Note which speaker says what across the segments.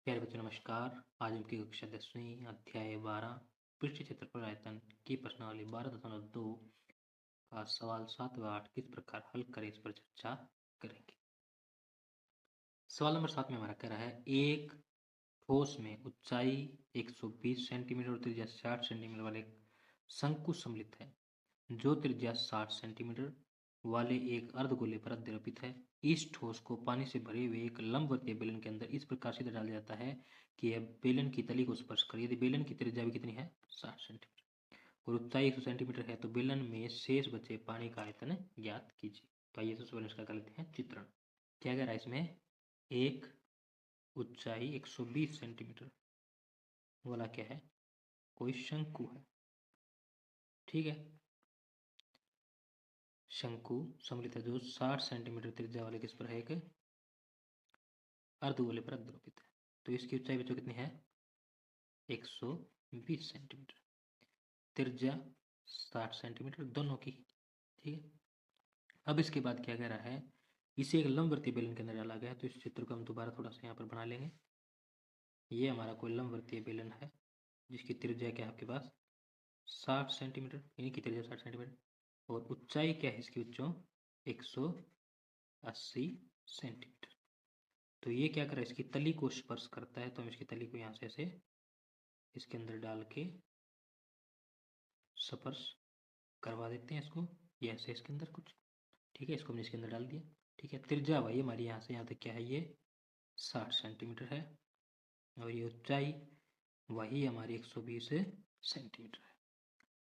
Speaker 1: प्यारे बच्चों नमस्कार। आज हम की कक्षा 10वीं अध्याय 12 पृष्ठ क्षेत्रफल आयतन की प्रश्नावली 12.2 का सवाल 7 व 8 किस प्रकार हल करें इस पर चर्चा करेंगे। सवाल नंबर 7 में हमारा कह रहा है एक ठोस में ऊंचाई 120 सेंटीमीटर और त्रिज्या 60 सेंटीमीटर वाले एक शंकु सम्मिलित है जो त्रिज्या 60 सेंटीमीटर वाले एक अर्धगोले पर अध्यारोपित है। इस ठोस को पानी से भरे हुए एक लंबवतीय बेलन के अंदर इस प्रकार सीधे डाला जाता है कि यह बेलन की तली को स्पर्श करे। यदि बेलन की त्रिज्या भी कितनी है 60 सेंटीमीटर और ऊंचाई 100 सेंटीमीटर है तो बेलन में शेष बचे पानी का आयतन ज्ञात कीजिए। तो आइए सबसे पहले इसका कर लेते हैं चित्रण। क्या कह रहा है इसमें, एक ऊंचाई 120 सेंटीमीटर वाला क्या है, कोई शंकु है। ठीक है, शंकु सम्मिलित है जो 60 सेंटीमीटर त्रिज्या वाले किस पर है, एक अर्धगोले पर अध्यारोपित है। तो इसकी ऊंचाई बच्चों कितनी है 120 सेंटीमीटर, त्रिज्या 60 सेंटीमीटर दोनों की। ठीक है, अब इसके बाद क्या कह रहा है, इसे एक लंबवर्तीय बेलन के अंदर डाला गया है। तो इस चित्र को हम दोबारा थोड़ा सा यहाँ पर बना लेंगे। ये हमारा कोई लंबवर्तीय बेलन है जिसकी त्रिज्या क्या है आपके पास 60 सेंटीमीटर, यानी कि त्रिज्या 60 सेंटीमीटर और ऊंचाई क्या है इसकी बच्चों 180 सेंटीमीटर। तो ये क्या कर रहा है, इसकी तली को स्पर्श करता है। तो हम इसकी तली को यहाँ से ऐसे इसके अंदर डाल के स्पर्श करवा देते हैं इसको, ये ऐसे इसके अंदर कुछ। ठीक है, इसको हमने इसके अंदर डाल दिया। ठीक है, त्रिज्या भाई हमारी यहाँ से यहाँ तक क्या है, ये 60 सेंटीमीटर है और ये ऊंचाई वही हमारी 120 सेंटीमीटर है।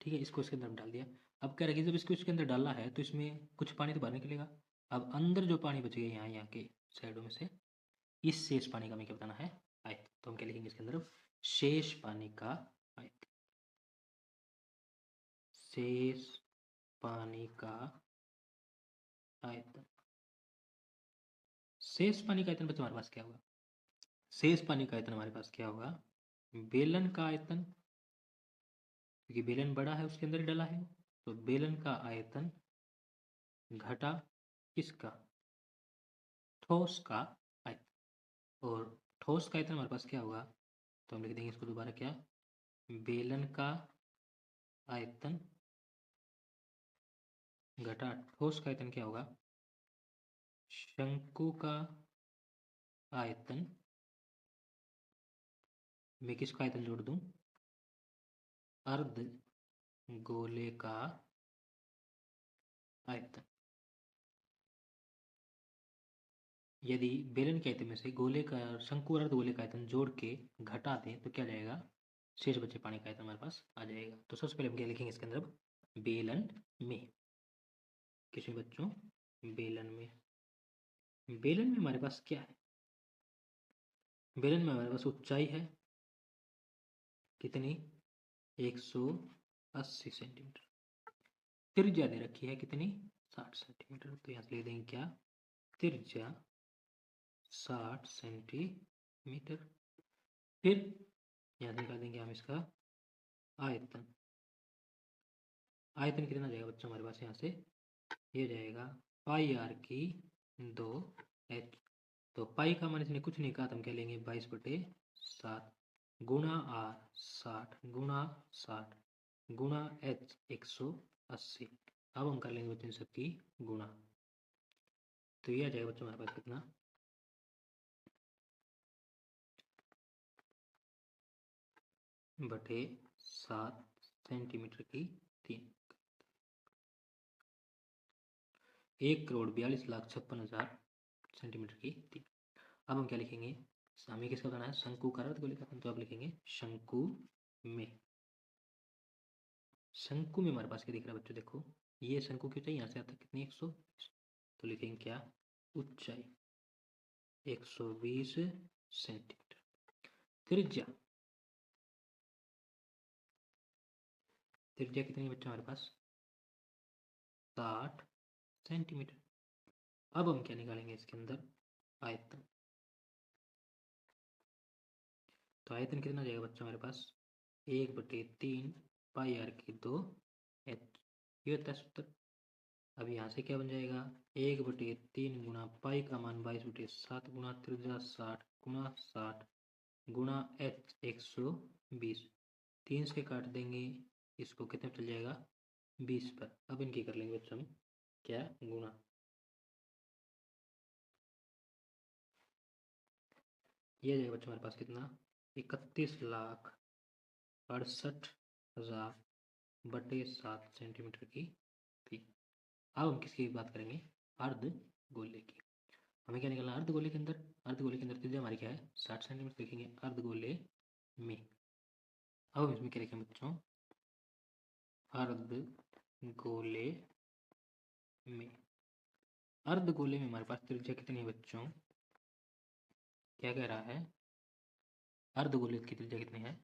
Speaker 1: ठीक है, इसको इसके अंदर डाल दिया। अब कह रहा है कि जब इसको इसके अंदर डाला है तो इसमें कुछ पानी तो बाहर निकलेगा। अब अंदर जो पानी बच गया यहाँ के साइडों में से, इस शेष पानी का हमें क्या बताना है, आयतन। तो हम क्या लिखेंगे इसके अंदर, शेष पानी का आयतन। शेष पानी का आयतन। शेष पानी का आयतन बच्चों हमारे पास क्या होगा, शेष पानी का आयतन हमारे पास क्या होगा, बेलन का आयतन, क्योंकि बेलन बड़ा है उसके अंदर ही डला है। तो बेलन का आयतन घटा किसका, ठोस का आयतन। और ठोस का आयतन हमारे पास क्या होगा, तो हम लिख देंगे इसको दोबारा क्या, बेलन का आयतन घटा ठोस का आयतन क्या होगा, शंकु का आयतन में किसका आयतन जोड़ दूं, अर्ध गोले का आयतन। यदि बेलन के आयतन में से गोले का शंकु और अर्ध गोले का आयतन जोड़ के घटा दें तो क्या जाएगा, शेष बचे पानी का आयतन हमारे पास आ जाएगा। तो सबसे पहले हम क्या लिखेंगे इसके अंदर, बेलन में, किसमें बच्चों, बेलन में। बेलन में हमारे पास क्या है, बेलन में हमारे पास ऊंचाई है कितनी 180 सेंटीमीटर, त्रिज्या दे रखी है कितनी 60 सेंटीमीटर। तो यहाँ से ले देंगे क्या, त्रिज्या 60 सेंटीमीटर। फिर यहाँ से निकाल देंगे हम इसका आयतन। आयतन कितना जाएगा बच्चों हमारे पास यहाँ से, ये जाएगा पाई आर की 2h। तो पाई का मान इसने कुछ नहीं कहा, तो हम क्या लेंगे 22/7 गुणा आर 60 गुणा 60 गुणा h 180। अब हम कर लेंगे बच्चों सबकी गुणा। तो ये आ जाएगा बच्चों हमारे पास कितना, बटे 7 सेंटीमीटर की 3, 1,42,56,000 सेंटीमीटर की 3। अब हम क्या लिखेंगे, हमें किसका बनाना है, शंकु का अर्ध गोले का। तो अब लिखेंगे शंकु में। शंकु में हमारे पास क्या दिख रहा है बच्चों, देखो ये शंकु की ऊंचाई यहाँ से आता कितनी 120। तो लिखेंगे क्या, ऊंचाई 120 सेंटीमीटर, त्रिज्या, त्रिज्या कितनी है बच्चों हमारे पास 60 सेंटीमीटर। अब हम क्या निकालेंगे इसके अंदर, आयतन। तो आयतन कितना जाएगा बच्चों हमारे पास 1/3 पाई आर की 2h, ये होता है सूत्र। अब यहाँ से क्या बन जाएगा, 1/3 गुणा पाई का मान 22/7 गुणा त्रिज्या 60 गुणा 60 गुणा h 120, 3 से काट देंगे इसको, कितने चल जाएगा 20 पर। अब इनकी कर लेंगे बच्चों हम क्या गुणा। ये जाएगा बच्चों हमारे पास कितना 31,68,000 बटे 7 सेंटीमीटर की थी। अब हम किसकी बात करेंगे अर्ध गोले की। हमें क्या निकालना अर्ध गोले के अंदर, अर्ध गोले के अंदर त्रिज्या हमारी क्या है 60 सेंटीमीटर लिखेंगे अर्ध गोले में। अब हम इसमें क्या लिखेंगे बच्चों अर्ध गोले में। अर्ध गोले में हमारे पास त्रिज्या कितनी है बच्चों, क्या कह रहा है अर्ध गोले की त्रिज्या कितनी है,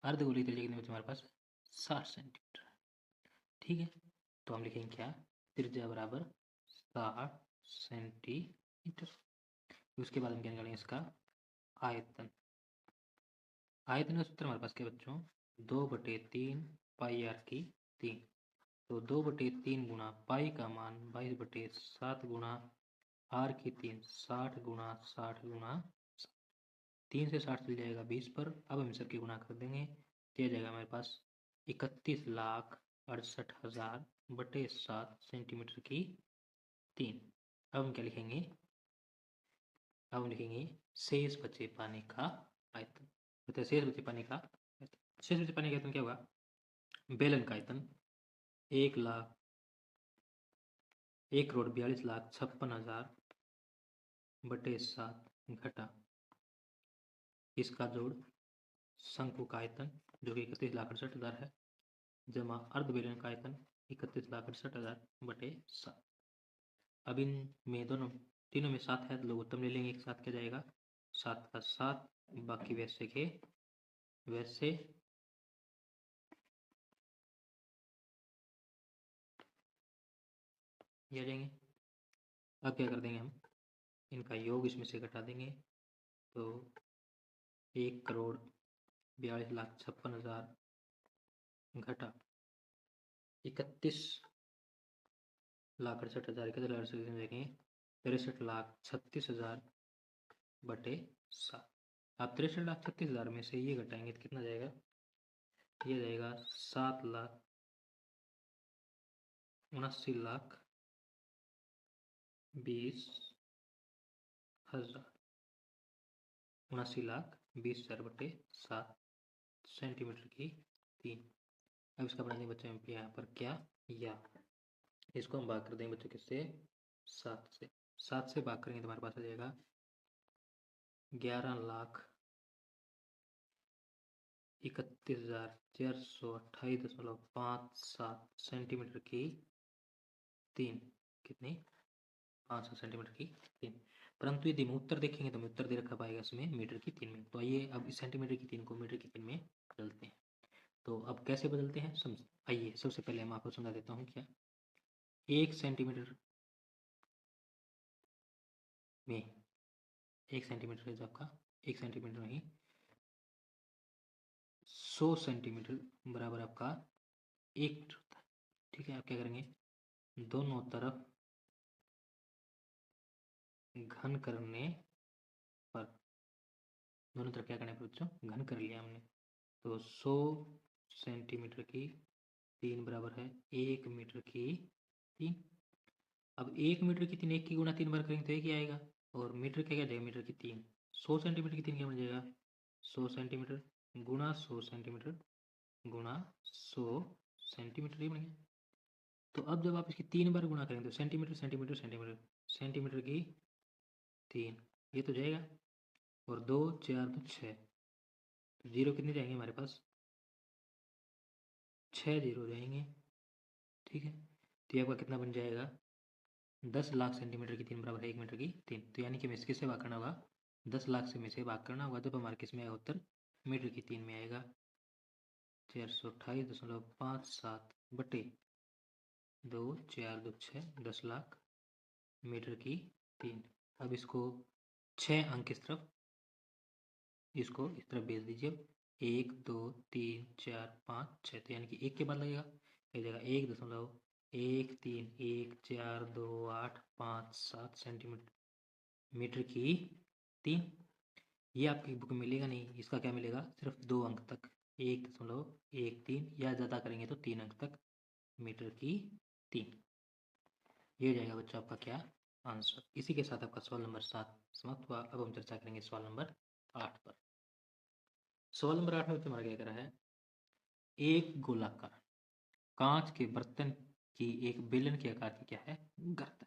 Speaker 1: अर्ध गोले की त्रिज्या कितनी बच्चों हमारे पास 60 सेंटीमीटर। ठीक है, तो हम लिखेंगे क्या त्रिज्या बराबर 60 सेंटीमीटर। उसके बाद हम क्या निकालेंगे इसका आयतन। आयतन का सूत्र हमारे पास क्या बच्चों 2/3 पाई आर की 3। तो 2/3 गुणा पाई का मान 22/7 गुणा आर की 3, 60 गुणा 60 गुणा 3 से 60 चल जाएगा 20 पर। अब हम सबकी गुणा कर देंगे, दिया जाएगा हमारे पास 31,68,000 बटे 7 सेंटीमीटर की 3। अब हम क्या लिखेंगे, अब हम लिखेंगे शेष बचे पानी का आयतन। तो शेष बचे पानी का आयतन, शेष बचे पानी का आयतन क्या होगा बेलन का आयतन 1,42,56,000 बटे 7 घटा इसका जोड़ शंकु का आयतन जो कि 31,68,000 है जमा अर्ध बेलन का आयतन 31,68,000 बटे 7। अब इन में दोनों तीनों में 7 है तो लघुत्तम ले लेंगे, एक साथ क्या जाएगा 7 का 7, बाकी वैसे के वैसे। ये आ जाएंगे। अब क्या कर देंगे हम इनका योग इसमें से घटा देंगे, तो 1,42,56,000 घटा 31,68,000 देखेंगे 63,36,000 बटे 7। आप 63,36,000 में से ये घटाएंगे तो कितना जाएगा, ये जाएगा 7,79,20,000, 79,20,000 बटे 7 सेंटीमीटर की 3। अब इसका बनाएंगे बच्चे हम यहाँ पर क्या या इसको हम भाग कर देंगे बच्चों किससे 7 से। 7 से भाग करेंगे तो हमारे पास आ जाएगा 11,31,428.57 सेंटीमीटर की 3। कितनी 500 सेंटीमीटर की 3। परंतु यदि हम उत्तर देखेंगे तो हमें उत्तर दे रखा पाएगा इसमें मीटर की 3 में। तो आइए अब इस सेंटीमीटर की 3 को मीटर की 3 में बदलते हैं। तो अब कैसे बदलते हैं समझ आइए, सबसे पहले मैं आपको समझा देता हूँ क्या 1 सेंटीमीटर में 1 सेंटीमीटर है आपका 1 सेंटीमीटर नहीं 100 सेंटीमीटर बराबर आपका 1 मीटर होता है। ठीक है, आप क्या करेंगे दोनों तरफ घन करने पर, दोनों तरफ क्या करने पर बच्चों घन कर लिया हमने, तो 100 सेंटीमीटर की 3 बराबर है 1 मीटर की 3। अब 1 मीटर की 3 1 की गुणा 3 बार करेंगे तो एक ही आएगा, और मीटर क्या जाएगा मीटर की 3 100 सेंटीमीटर की 3 क्या बन जाएगा 100 सेंटीमीटर गुणा 100 सेंटीमीटर गुणा 100 सेंटीमीटर ही बन गया। तो अब जब आप इसकी 3 बार गुणा करेंगे तो सेंटीमीटर सेंटीमीटर सेंटीमीटर सेंटीमीटर की 3 ये तो जाएगा, और 2 4 तो 6, तो जीरो कितने जाएंगे हमारे पास 6 जीरो जाएंगे। ठीक है, तो ये आपका कितना बन जाएगा 10 लाख सेंटीमीटर की 3 बराबर है 1 मीटर की 3। तो यानी कि हमें किससे भाग करना होगा 10 लाख से में से भाग करना होगा, जब हमारे किस में आएगा उत्तर मीटर की 3 में आएगा 428.57 बटे 2 4 2 6 10 लाख मीटर की 3। अब इसको 6 अंक इस तरफ, इसको इस तरफ भेज दीजिए 1 2 3 4 5 6, तो यानी कि 1 के बाद लगेगा एक जगह 1,131,428.57 सेंटीमीटर मीटर की 3। ये आपकी बुक में मिलेगा नहीं, इसका क्या मिलेगा, सिर्फ 2 अंक तक, 1.13 या ज़्यादा करेंगे तो 3 अंक तक, मीटर की 3। ये हो जाएगा बच्चों आपका क्या आंसर। इसी के साथ आपका सवाल नंबर 7 समाप्त हुआ। अब हम चर्चा करेंगे सवाल नंबर 8 पर। सवाल नंबर 8 में बच्चों हमारा क्या कह रहा है, एक गोलाकार कांच के बर्तन की एक बेलन के आकार की क्या है, गर्दन,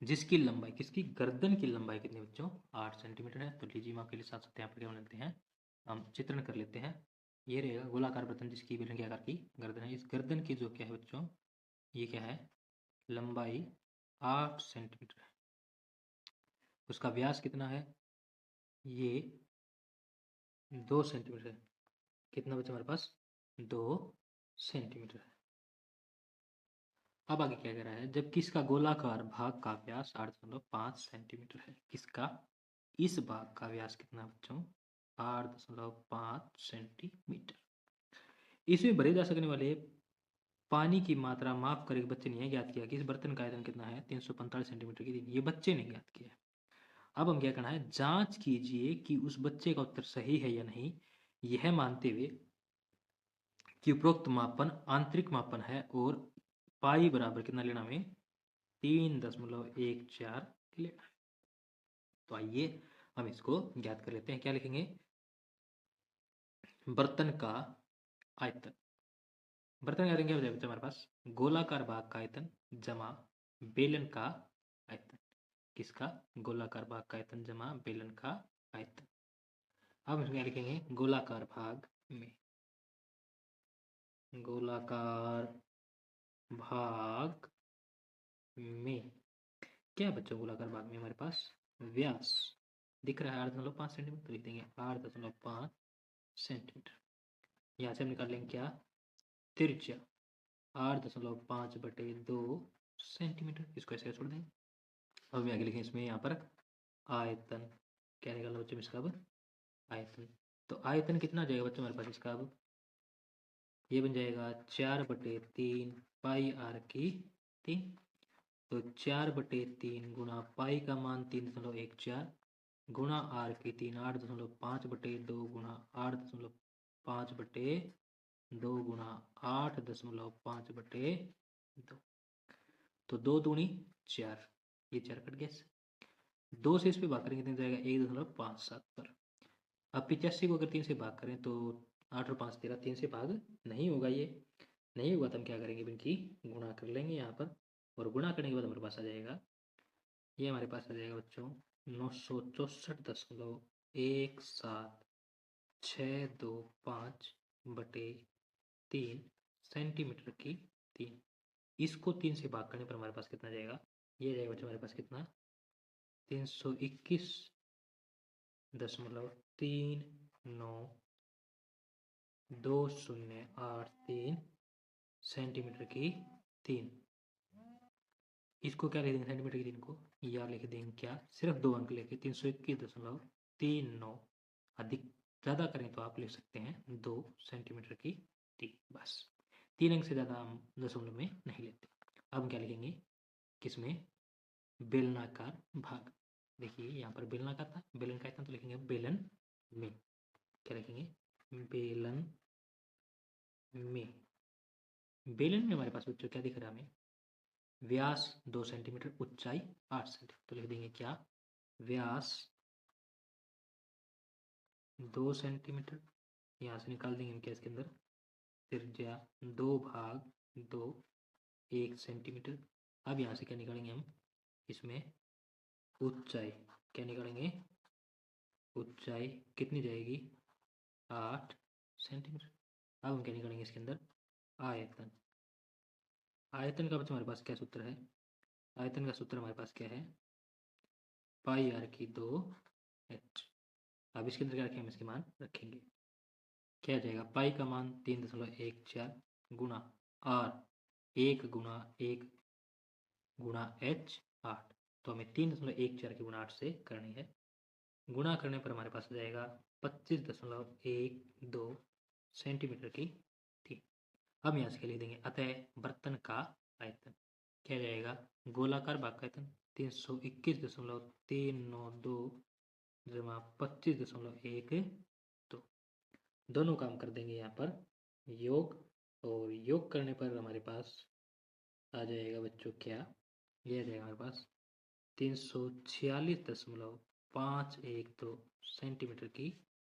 Speaker 1: जिसकी लंबाई, किसकी, गर्दन की लंबाई कितनी बच्चों, 8 सेंटीमीटर है। तो लीजिए मैं आपके लिए साथ साथ यहाँ पर क्या बना लेते हैं, हम चित्रण कर लेते हैं। ये रहेगा गोलाकार बर्तन जिसकी बेलन के आकार की गर्दन है। इस गर्दन की जो क्या है बच्चों, ये क्या है, लंबाई 8 सेंटीमीटर है। उसका व्यास कितना है, ये 2 सेंटीमीटर है। कितना बच्चा हमारे पास, 2 सेंटीमीटर है। अब आगे क्या कह रहा है, जबकि इसका गोलाकार भाग का व्यास 8.5 सेंटीमीटर है। किसका, इस भाग का व्यास कितना बच्चों, 8.5 सेंटीमीटर। इसमें भरे जा सकने वाले पानी की मात्रा माप कर एक बच्चे ने यह ज्ञात किया कि इस बर्तन का आयतन कितना है, 345 सेंटीमीटर की 3। ये बच्चे ने ज्ञात किया। अब हम क्या करना है, जांच कीजिए कि उस बच्चे का उत्तर सही है या नहीं, यह मानते हुए कि उपरोक्त मापन आंतरिक मापन है और पाई बराबर कितना लेना हमें, 3.14 लेना है। तो आइए हम इसको ज्ञात कर लेते हैं। क्या लिखेंगे, बर्तन का आयतन, बर्तन का आयतन क्या हो जाएगा हमारे पास, गोलाकार भाग का आयतन जमा बेलन का आयतन। किसका, गोलाकार भाग का आयतन जमा बेलन का आयतन। अब हम क्या लिखेंगे, गोलाकार भाग में, गोलाकार भाग में क्या बच्चों, गोलाकार भाग में हमारे पास व्यास दिख रहा है 8.5 सेंटीमीटर, तो लिख देंगे 8.5 सेंटीमीटर। यहाँ से हम निकाल लेंगे क्या, त्रिज्या 8.5/2 सेंटीमीटर। इसको ऐसे छोड़ देंगे। अब हम आगे लिखें इसमें, यहाँ पर आयतन, क्या निकालना बच्चों इसका, अब आयतन। तो आयतन कितना आ जाएगा बच्चों हमारे पास इसका, अब ये बन जाएगा 4/3 पाई आर की 3। तो 4/3 गुणा पाई का मान 3.14 गुणा आर की 3 8.5/2 गुणा 8.5/2 गुणा 8.5/2। तो 2 दूनी 4, ये 4 कट गया। 2 से इस पे भाग करेंगे कितने जाएगा, 1.57 पर। अब 85 को अगर 3 से भाग करें तो 8 और 5 13, 3 से भाग नहीं होगा, ये नहीं होगा तो हम क्या करेंगे, इनकी गुणा कर लेंगे यहाँ पर, और गुणा करने के बाद हमारे पास आ जाएगा, ये हमारे पास आ जाएगा बच्चों 964.1762.5/3 सेंटीमीटर की 3। इसको 3 से भाग करने पर हमारे पास कितना जाएगा, ये जाएगा बच्चों हमारे पास कितना, 321.392083 सेंटीमीटर की 3। इसको क्या लिख देंगे, सेंटीमीटर की 3 को या लिख देंगे क्या, सिर्फ 2 अंक लेके 321.39। अधिक ज़्यादा करें तो आप लिख सकते हैं 2 सेंटीमीटर की 3, बस 3 अंक से ज़्यादा हम दशमलव में नहीं लेते। अब हम क्या लिखेंगे, किसमें, बेलनाकार भाग। देखिए यहाँ पर बेलनाकार था, बेलन का इतना, तो लिखेंगे बेलन में, क्या लिखेंगे, बेलन में। बेलन में हमारे पास बच्चों क्या दिख रहा है हमें, व्यास 2 सेंटीमीटर, ऊंचाई 8 सेंटीमीटर। तो लिख देंगे क्या, व्यास 2 सेंटीमीटर, यहाँ से निकाल देंगे हम क्या इसके अंदर, त्रिज्या 2/2 1 सेंटीमीटर। अब यहाँ से क्या निकालेंगे हम, इसमें ऊंचाई, क्या निकालेंगे, ऊंचाई कितनी जाएगी, 8 सेंटीमीटर। अब हम क्या निकालेंगे इसके अंदर, आयतन। आयतन का बच्चा हमारे पास क्या सूत्र है, आयतन का सूत्र हमारे पास क्या है, पाई आर की 2h। अब इसके अंदर क्या रखेंगे, हम इसके मान रखेंगे, क्या आ जाएगा, पाई का मान 3.14 गुणा आर 1 गुणा h 8। तो हमें 3.14 की गुणा 8 से करनी है। गुणा करने पर हमारे पास आ जाएगा 25.12 सेंटीमीटर की 3। अब यहाँ से क्या लिख देंगे, अतः बर्तन का आयतन क्या जाएगा, गोलाकार भाग का आयतन 321.392 जमा 25.12 दोनों काम कर देंगे यहाँ पर योग, और योग करने पर हमारे पास आ जाएगा बच्चों क्या, ये आ जाएगा हमारे पास 346.512 सेंटीमीटर की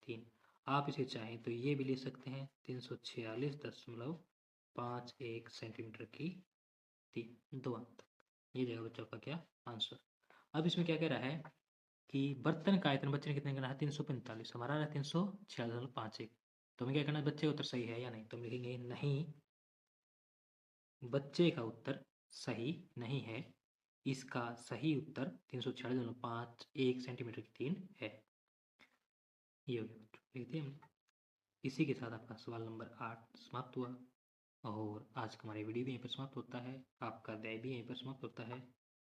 Speaker 1: 3। आप इसे चाहें तो ये भी ले सकते हैं 346.51 सेंटीमीटर की 3, 2 अंक तक। ये जाएगा बच्चों का क्या आंसर। अब इसमें क्या कह रहा है कि बर्तन का आयतन बच्चे ने कितने करना है 345, हमारा है 346.51। तो हमें क्या करना है, बच्चे का उत्तर सही है या नहीं, तो हम लिखेंगे नहीं, बच्चे का उत्तर सही नहीं है, इसका सही उत्तर 346.51 सेंटीमीटर की 3 है। ये हो गया बच्चों, लिख दिया हमने। इसी के साथ आपका सवाल नंबर 8 समाप्त हुआ, और आज का हमारा वीडियो भी यहीं पर समाप्त होता है, आपका अध्याय भी यहीं पर समाप्त होता है।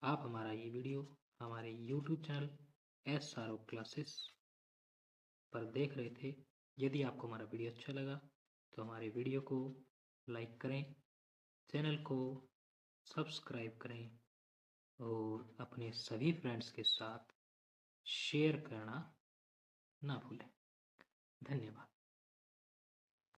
Speaker 1: आप हमारा ये वीडियो हमारे यूट्यूब चैनल SRO क्लासेस पर देख रहे थे। यदि आपको हमारा वीडियो अच्छा लगा तो हमारे वीडियो को लाइक करें, चैनल को सब्सक्राइब करें, और अपने सभी फ्रेंड्स के साथ शेयर करना ना भूलें। धन्यवाद।